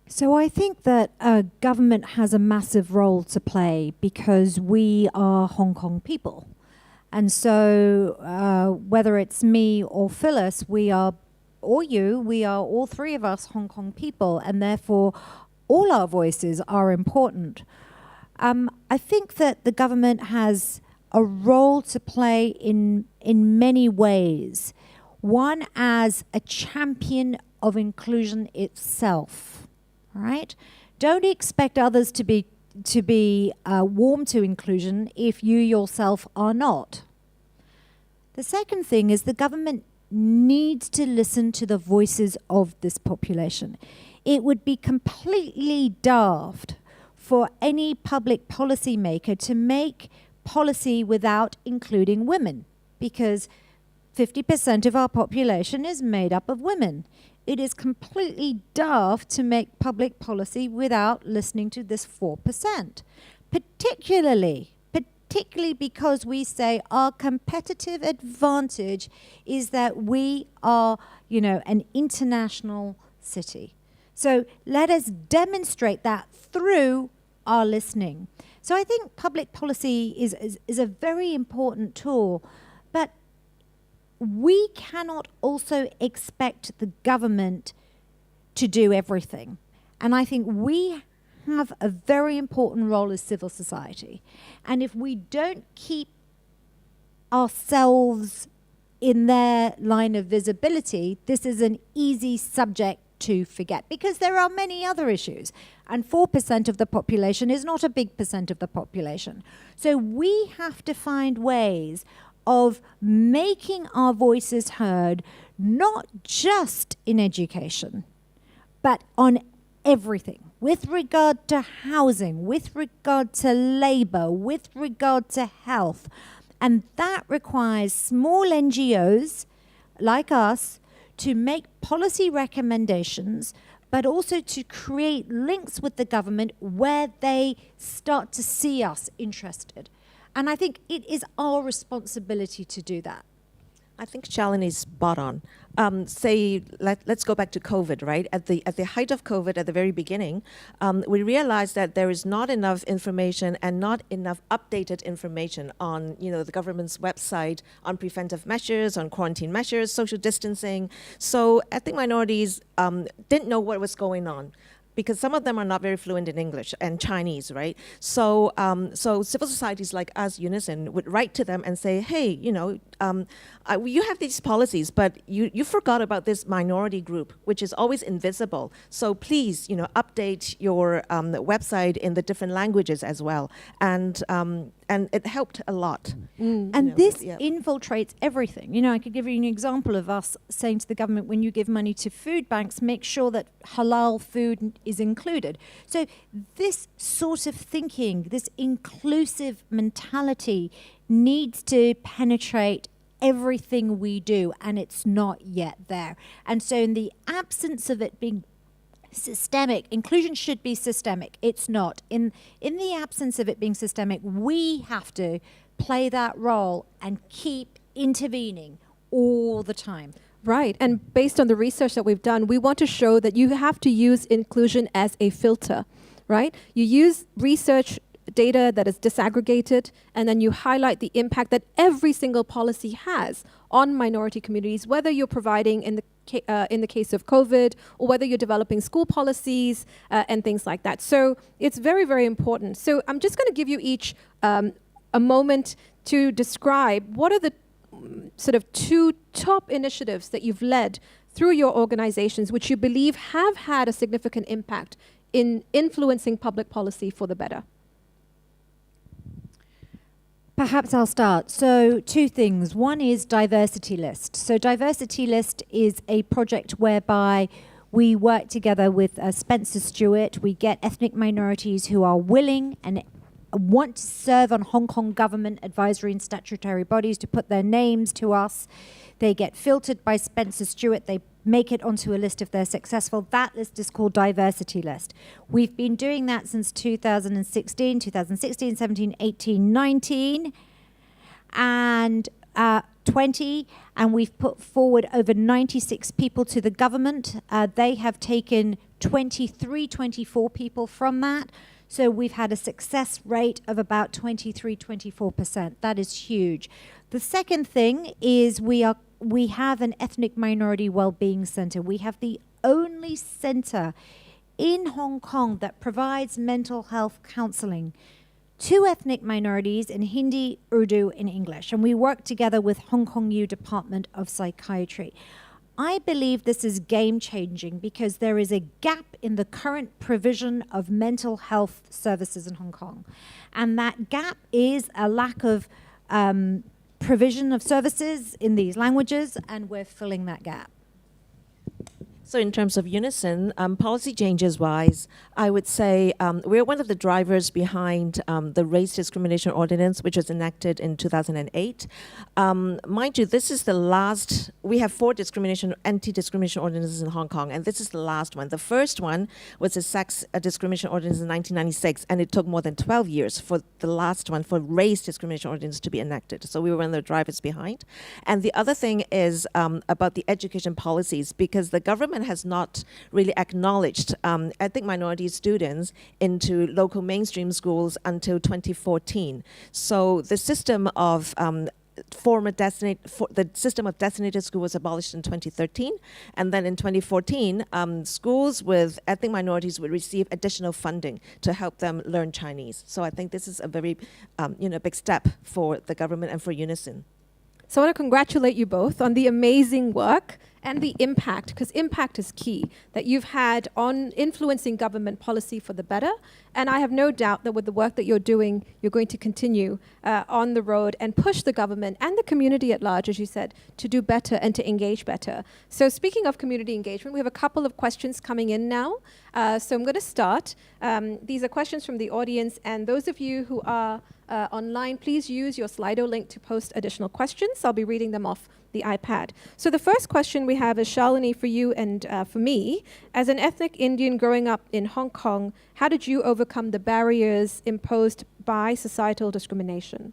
So I think that government has a massive role to play because we are Hong Kong people. And so whether it's me or Phyllis, we are all three of us Hong Kong people, and therefore all our voices are important. I think that the government has a role to play in many ways. One, as a champion of inclusion itself, right? Don't expect others to be warm to inclusion if you yourself are not. The second thing is the government needs to listen to the voices of this population. It would be completely daft for any public policy maker to make policy without including women, because 50% of our population is made up of women. It is completely daft to make public policy without listening to this 4%, particularly because we say our competitive advantage is that we are, an international city. So let us demonstrate that through our listening. So I think public policy is a very important tool, but we cannot also expect the government to do everything. And I think we have a very important role as civil society. And if we don't keep ourselves in their line of visibility, this is an easy subject to forget, because there are many other issues. And 4% of the population is not a big percent of the population. So we have to find ways of making our voices heard, not just in education, but on everything, with regard to housing, with regard to labor, with regard to health. And that requires small NGOs like us to make policy recommendations, but also to create links with the government where they start to see us interested. And I think it is our responsibility to do that. I think Shalini is spot on. Let's go back to COVID, right? At the height of COVID, at the very beginning, we realized that there is not enough information and not enough updated information on, the government's website on preventive measures, on quarantine measures, social distancing. So ethnic minorities didn't know what was going on. because some of them are not very fluent in English and Chinese, right? So, so civil societies like us, Unison, would write to them and say, hey, you have these policies, but you forgot about this minority group, which is always invisible. So please, update your website in the different languages as well. And it helped a lot. And this infiltrates everything. I could give you an example of us saying to the government, when you give money to food banks, make sure that halal food is included. So this sort of thinking, this inclusive mentality needs to penetrate everything we do, and it's not yet there. And so in the absence of it being systemic, inclusion should be systemic. It's not. In the absence of it being systemic, we have to play that role and keep intervening all the time. Right. And based on the research that we've done, we want to show that you have to use inclusion as a filter, right? You use research data that is disaggregated, and then you highlight the impact that every single policy has on minority communities, whether you're providing in the case of COVID, or whether you're developing school policies and things like that. So it's very, very important. So I'm just going to give you each a moment to describe what are the sort of 2 top initiatives that you've led through your organizations, which you believe have had a significant impact in influencing public policy for the better. Perhaps I'll start. So 2 things. One is Diversity List. So Diversity List is a project whereby we work together with Spencer Stewart. We get ethnic minorities who are willing and want to serve on Hong Kong government advisory and statutory bodies to put their names to us. They get filtered by Spencer Stewart. They make it onto a list if they're successful. That list is called Diversity List. We've been doing that since 2016, 17, 18, 19, and 20, and we've put forward over 96 people to the government. They have taken 24 people from that. So we've had a success rate of about 24%. That is huge. The second thing is we have an ethnic minority wellbeing center. We have the only center in Hong Kong that provides mental health counseling to ethnic minorities in Hindi, Urdu, and English. And we work together with Hong Kong U Department of Psychiatry. I believe this is game-changing because there is a gap in the current provision of mental health services in Hong Kong. And that gap is a lack of provision of services in these languages, and we're filling that gap. So in terms of Unison, policy changes-wise, I would say we're one of the drivers behind the Race Discrimination Ordinance, which was enacted in 2008. Mind you, this is the last. We have 4 anti-discrimination ordinances in Hong Kong, and this is the last one. The first one was a sex discrimination ordinance in 1996, and it took more than 12 years for the last one, for race discrimination ordinance, to be enacted. So we were one of the drivers behind. And the other thing is about the education policies, because the government has not really acknowledged ethnic minority students into local mainstream schools until 2014. So the system of the system of designated school was abolished in 2013, and then in 2014, schools with ethnic minorities would receive additional funding to help them learn Chinese. So I think this is a very big step for the government and for Unison. So I want to congratulate you both on the amazing work and the impact, because impact is key, that you've had on influencing government policy for the better. And I have no doubt that with the work that you're doing, you're going to continue on the road and push the government and the community at large, as you said, to do better and to engage better. So speaking of community engagement, we have a couple of questions coming in now. So I'm going to start. These are questions from the audience, and those of you who are online, please use your Slido link to post additional questions. I'll be reading them off the iPad. So the first question we have is, Shalini, for you and for me. As an ethnic Indian growing up in Hong Kong, how did you overcome the barriers imposed by societal discrimination?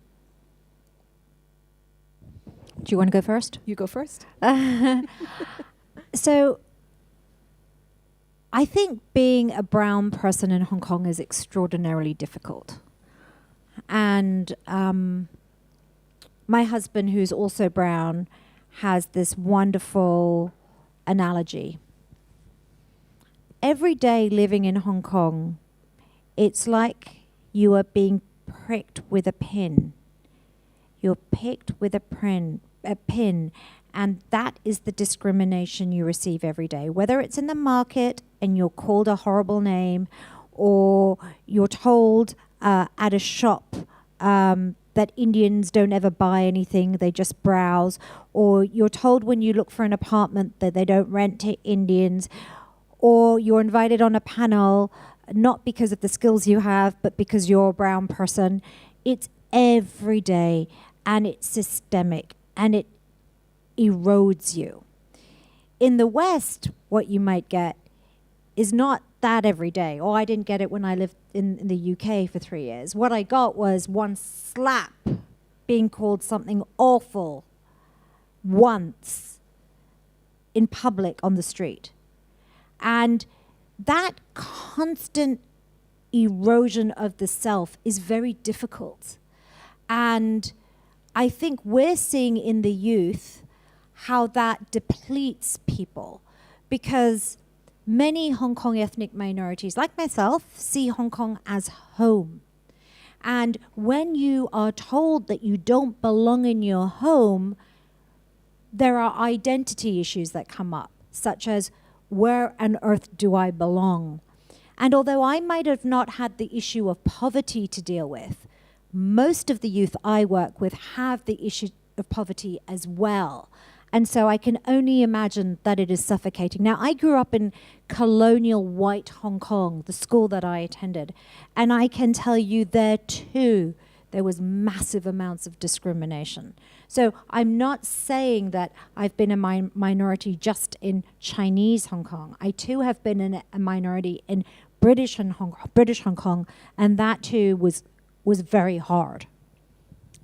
Do you want to go first? You go first. So I think being a brown person in Hong Kong is extraordinarily difficult. And my husband, who's also brown, has this wonderful analogy. every day living in Hong Kong, it's like you are being pricked with a pin. You're picked with a pin, and that is the discrimination you receive every day. Whether it's in the market and you're called a horrible name, or you're told at a shop that Indians don't ever buy anything, they just browse, or you're told when you look for an apartment that they don't rent to Indians, or you're invited on a panel not because of the skills you have, but because you're a brown person. It's every day, and it's systemic, and it erodes you. In the West, what you might get is not that every day. Oh, I didn't get it when I lived in the UK for 3 years. What I got was one slap, being called something awful once in public on the street. And that constant erosion of the self is very difficult. And I think we're seeing in the youth how that depletes people, because many Hong Kong ethnic minorities, like myself, see Hong Kong as home. And when you are told that you don't belong in your home, there are identity issues that come up, such as, where on earth do I belong? And although I might have not had the issue of poverty to deal with, most of the youth I work with have the issue of poverty as well. And so I can only imagine that it is suffocating. Now, I grew up in colonial white Hong Kong, the school that I attended, and I can tell you there too, there was massive amounts of discrimination. So I'm not saying that I've been a minority just in Chinese Hong Kong. I too have been a minority in British Hong Kong, and that too was very hard.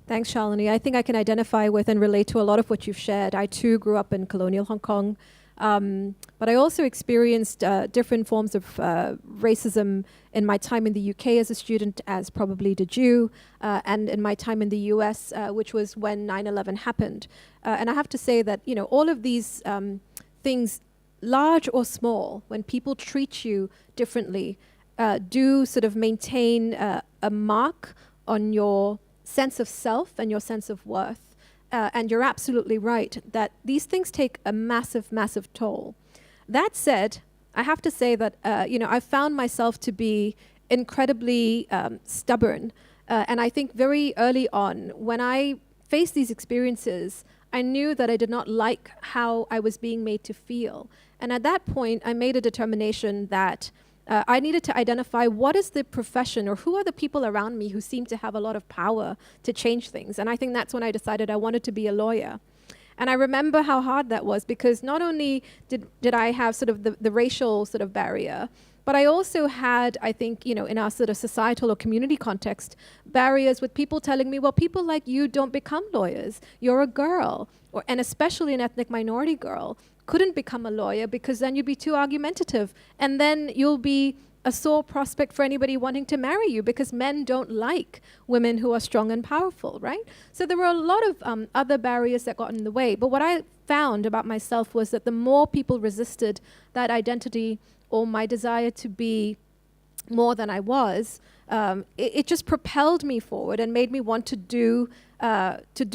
Thanks, Shalini. I think I can identify with and relate to a lot of what you've shared. I too grew up in colonial Hong Kong, but I also experienced different forms of racism in my time in the UK as a student, as probably did you, and in my time in the US, which was when 9/11 happened. And I have to say that, you know, all of these things, large or small, when people treat you differently, do sort of maintain a mark on your sense of self and your sense of worth. And you're absolutely right that these things take a massive, massive toll. That said, I have to say that, I found myself to be incredibly stubborn. And I think very early on, when I faced these experiences, I knew that I did not like how I was being made to feel. And at that point, I made a determination that I needed to identify what is the profession or who are the people around me who seem to have a lot of power to change things. And I think that's when I decided I wanted to be a lawyer. And I remember how hard that was, because not only did I have sort of the racial sort of barrier, but I also had, I think, in our sort of societal or community context, barriers with people telling me, well, people like you don't become lawyers. You're a girl, and especially an ethnic minority girl, couldn't become a lawyer because then you'd be too argumentative. And then you'll be a sore prospect for anybody wanting to marry you, because men don't like women who are strong and powerful, right? So there were a lot of other barriers that got in the way. But what I found about myself was that the more people resisted that identity or my desire to be more than I was, it just propelled me forward and made me want to do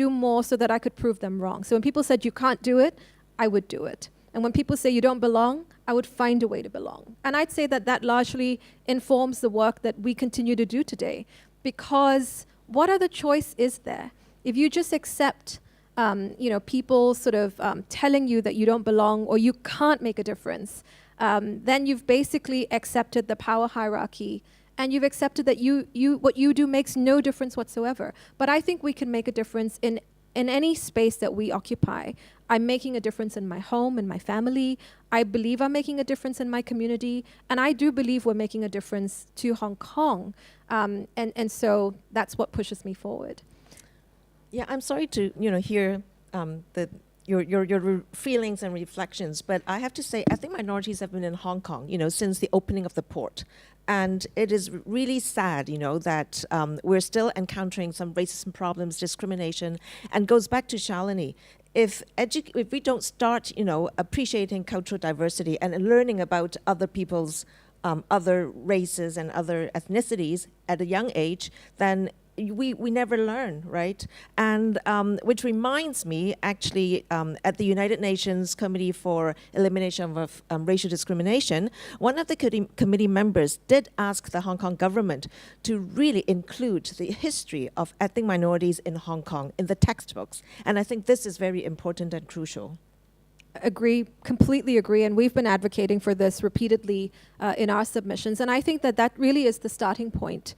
more so that I could prove them wrong. So when people said you can't do it, I would do it. And when people say you don't belong, I would find a way to belong. And I'd say that largely informs the work that we continue to do today. Because what other choice is there? If you just accept people sort of telling you that you don't belong or you can't make a difference, then you've basically accepted the power hierarchy, and you've accepted that what you do makes no difference whatsoever. But I think we can make a difference in any space that we occupy. I'm making a difference in my home, in my family. I believe I'm making a difference in my community. And I do believe we're making a difference to Hong Kong. And so that's what pushes me forward. Yeah, I'm sorry to hear the your feelings and reflections. But I have to say, ethnic minorities have been in Hong Kong, since the opening of the port. And it is really sad, that we're still encountering some racism problems, discrimination, and goes back to Shalini. If we don't start, appreciating cultural diversity and learning about other people's other races and other ethnicities at a young age, then we never learn, right? And which reminds me, actually, at the United Nations Committee for Elimination of Racial Discrimination, one of the committee members did ask the Hong Kong government to really include the history of ethnic minorities in Hong Kong in the textbooks. And I think this is very important and crucial. Agree, completely agree, and we've been advocating for this repeatedly in our submissions, and I think that really is the starting point,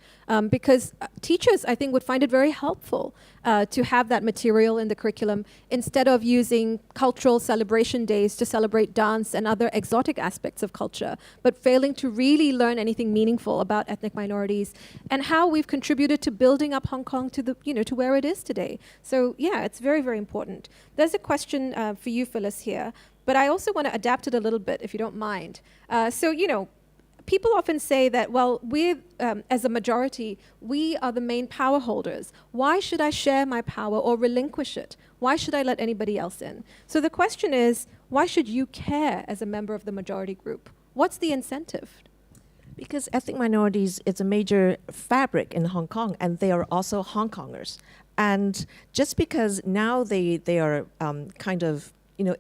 because teachers, I think, would find it very helpful to have that material in the curriculum instead of using cultural celebration days to celebrate dance and other exotic aspects of culture, but failing to really learn anything meaningful about ethnic minorities and how we've contributed to building up Hong Kong to to where it is today. So yeah, it's very, very important. There's a question for you, Phyllis, here, but I also want to adapt it a little bit, if you don't mind. People often say that, well, as a majority, we are the main power holders. Why should I share my power or relinquish it? Why should I let anybody else in? So the question is, why should you care as a member of the majority group? What's the incentive? Because ethnic minorities is a major fabric in Hong Kong, and they are also Hong Kongers. And just because now they are kind of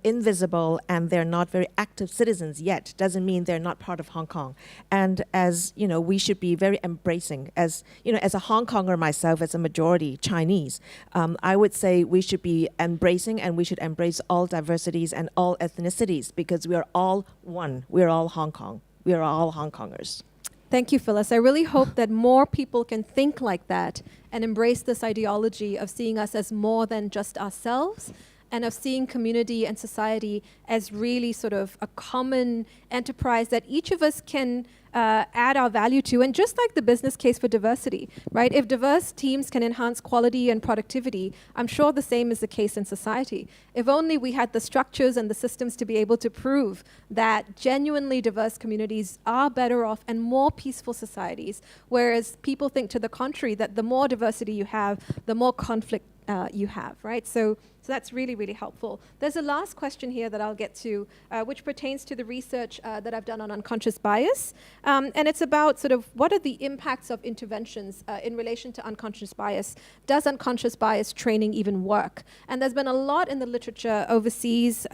invisible and they're not very active citizens yet, doesn't mean they're not part of Hong Kong. And as we should be very embracing. As as a Hong Konger myself, as a majority Chinese, I would say we should be embracing, and we should embrace all diversities and all ethnicities, because we are all one. We're all Hong Kong. We are all Hong Kongers. Thank you, Phyllis. I really hope that more people can think like that and embrace this ideology of seeing us as more than just ourselves, and of seeing community and society as really sort of a common enterprise that each of us can add our value to. And just like the business case for diversity, right? If diverse teams can enhance quality and productivity, I'm sure the same is the case in society. If only we had the structures and the systems to be able to prove that genuinely diverse communities are better off and more peaceful societies, whereas people think to the contrary, that the more diversity you have, the more conflict you have, right? So that's really, really helpful. There's a last question here that I'll get to, which pertains to the research that I've done on unconscious bias. And it's about sort of what are the impacts of interventions in relation to unconscious bias. Does unconscious bias training even work? And there's been a lot in the literature overseas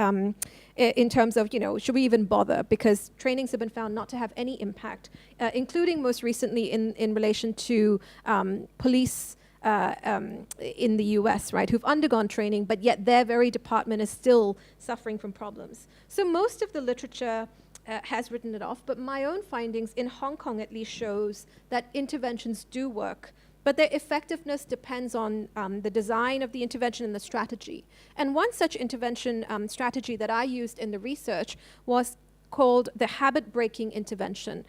in terms of, should we even bother? Because trainings have been found not to have any impact, including most recently in relation to police in the US, right, who've undergone training, but yet their very department is still suffering from problems. So most of the literature has written it off, but my own findings in Hong Kong at least shows that interventions do work, but their effectiveness depends on the design of the intervention and the strategy. And one such intervention strategy that I used in the research was called the habit-breaking intervention,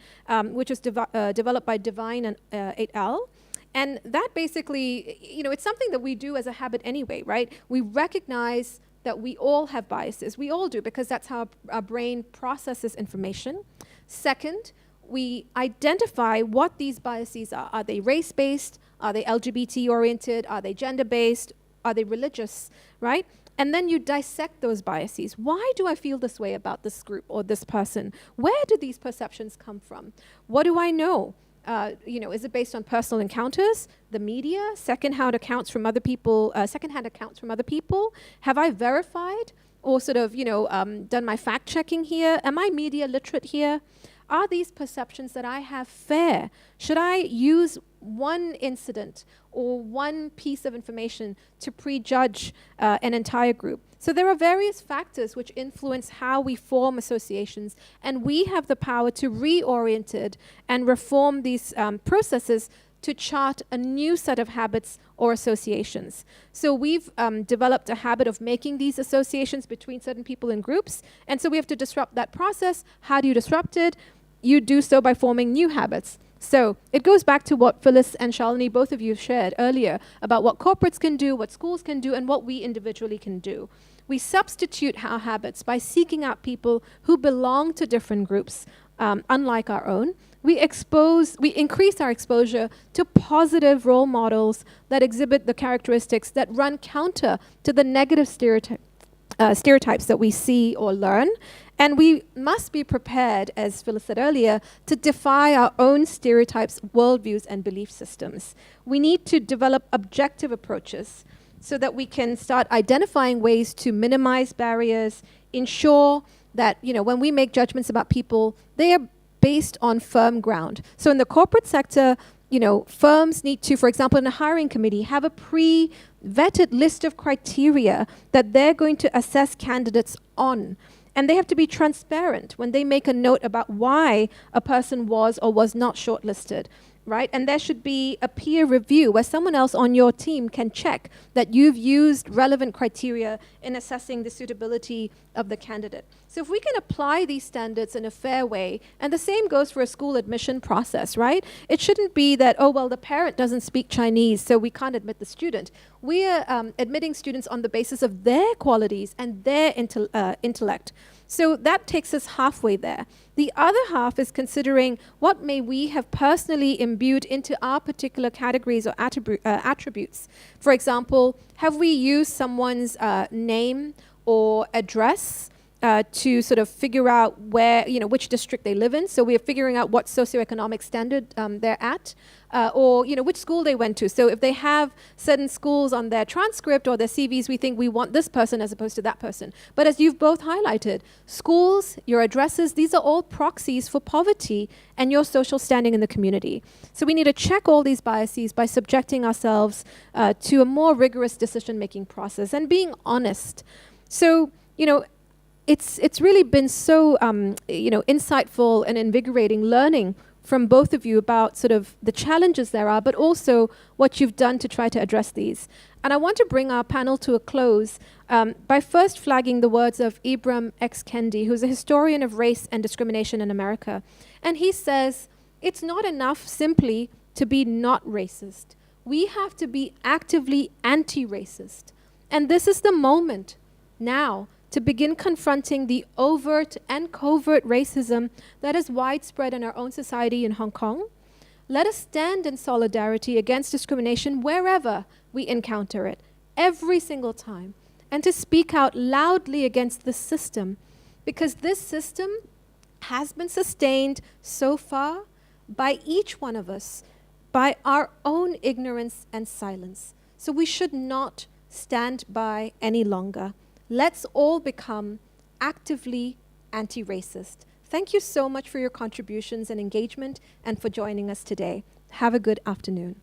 which was developed by Devine and et al. And that basically, it's something that we do as a habit anyway, right? We recognize that we all have biases. We all do, because that's how our brain processes information. Second, we identify what these biases are. Are they race-based? Are they LGBT-oriented? Are they gender-based? Are they religious, right? And then you dissect those biases. Why do I feel this way about this group or this person? Where do these perceptions come from? What do I know? Is it based on personal encounters, the media, secondhand accounts from other people? Have I verified or sort of, done my fact checking here? Am I media literate here? Are these perceptions that I have fair? Should I use one incident or one piece of information to prejudge an entire group? So there are various factors which influence how we form associations, and we have the power to reorient it and reform these processes to chart a new set of habits or associations. So we've developed a habit of making these associations between certain people in groups, and so we have to disrupt that process. How do you disrupt it? You do so by forming new habits. So it goes back to what Phyllis and Shalini, both of you shared earlier, about what corporates can do, what schools can do, and what we individually can do. We substitute our habits by seeking out people who belong to different groups, unlike our own. We increase our exposure to positive role models that exhibit the characteristics that run counter to the negative stereotypes that we see or learn. And we must be prepared, as Phyllis said earlier, to defy our own stereotypes, worldviews, and belief systems. We need to develop objective approaches so that we can start identifying ways to minimize barriers, ensure that, when we make judgments about people, they are based on firm ground. So in the corporate sector, firms need to, for example, in a hiring committee, have a pre-vetted list of criteria that they're going to assess candidates on. And they have to be transparent when they make a note about why a person was or was not shortlisted, right? And there should be a peer review where someone else on your team can check that you've used relevant criteria in assessing the suitability of the candidate. So if we can apply these standards in a fair way, and the same goes for a school admission process, right? It shouldn't be that, the parent doesn't speak Chinese, so we can't admit the student. We are admitting students on the basis of their qualities and their intellect. So that takes us halfway there. The other half is considering what may we have personally imbued into our particular categories or attributes. For example, have we used someone's name or address to sort of figure out where, which district they live in? So we are figuring out what socioeconomic standard they're at, or, which school they went to. So if they have certain schools on their transcript or their CVs, we think we want this person as opposed to that person. But as you've both highlighted, schools, your addresses, these are all proxies for poverty and your social standing in the community. So we need to check all these biases by subjecting ourselves to a more rigorous decision-making process and being honest. So, it's really been so, insightful and invigorating learning from both of you about sort of the challenges there are, but also what you've done to try to address these. And I want to bring our panel to a close by first flagging the words of Ibram X. Kendi, who's a historian of race and discrimination in America. And he says, it's not enough simply to be not racist. We have to be actively anti-racist. And this is the moment now to begin confronting the overt and covert racism that is widespread in our own society in Hong Kong. Let us stand in solidarity against discrimination wherever we encounter it, every single time, and to speak out loudly against the system, because this system has been sustained so far by each one of us, by our own ignorance and silence. So we should not stand by any longer. Let's all become actively anti-racist. Thank you so much for your contributions and engagement and for joining us today. Have a good afternoon.